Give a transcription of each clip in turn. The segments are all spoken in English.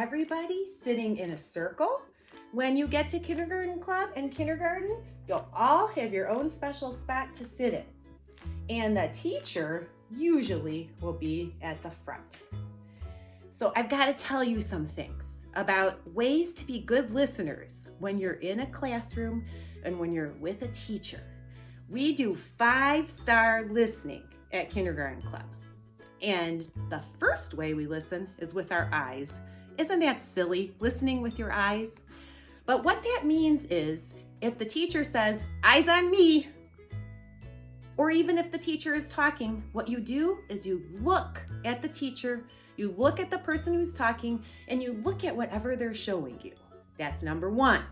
everybody sitting in a circle. When you get to kindergarten club and kindergarten, you'll all have your own special spot to sit in. And the teacher usually will be at the front. So I've got to tell you some things about ways to be good listeners when you're in a classroom and when you're with a teacher. We do 5-star listening at kindergarten club. And the first way we listen is with our eyes. Isn't that silly, listening with your eyes? But what that means is if the teacher says, "Eyes on me," or even if the teacher is talking, what you do is you look at the teacher, you look at the person who's talking, and you look at whatever they're showing you. That's number 1,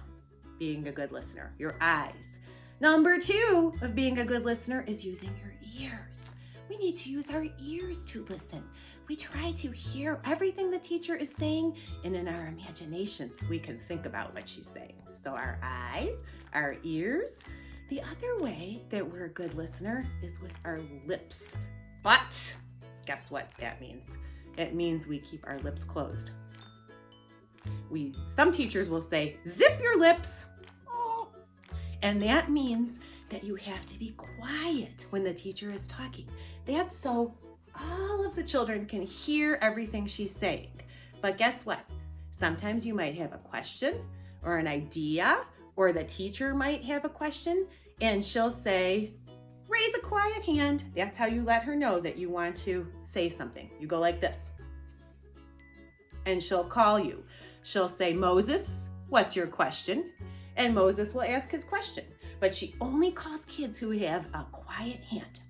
being a good listener, your eyes. Number 2 of being a good listener is using your ears. We need to use our ears to listen. We try to hear everything the teacher is saying, and in our imaginations, we can think about what she's saying. So our eyes, our ears. The other way that we're a good listener is with our lips. But guess what that means? It means we keep our lips closed. Some teachers will say, "Zip your lips." Oh. And that means that you have to be quiet when the teacher is talking. That's so all of the children can hear everything she's saying. But guess what? Sometimes you might have a question or an idea, or the teacher might have a question, and she'll say, "Raise a quiet hand." That's how you let her know that you want to say something. You go like this. And she'll call you. She'll say, "Moses, what's your question?" And Moses will ask his question. But she only calls kids who have a quiet hand.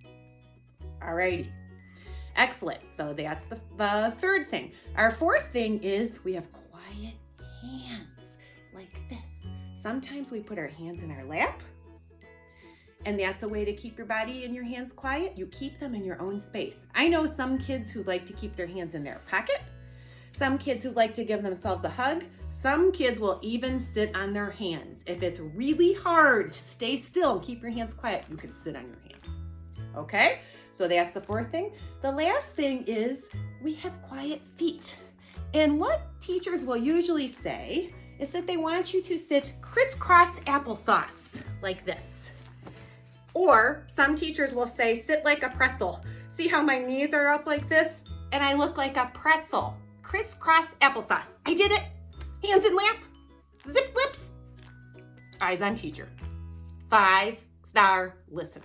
Alrighty. Excellent. So that's the third thing. Our fourth thing is we have quiet hands like this. Sometimes we put our hands in our lap, and that's a way to keep your body and your hands quiet. You keep them in your own space. I know some kids who like to keep their hands in their pocket, some kids who like to give themselves a hug. Some kids will even sit on their hands. If it's really hard to stay still and keep your hands quiet, you can sit on your hands. Okay? So that's the fourth thing. The last thing is we have quiet feet. And what teachers will usually say is that they want you to sit crisscross applesauce like this. Or some teachers will say, sit like a pretzel. See how my knees are up like this? And I look like a pretzel. Crisscross applesauce. I did it. Hands in lap. Zip lips. Eyes on teacher. 5-star listener.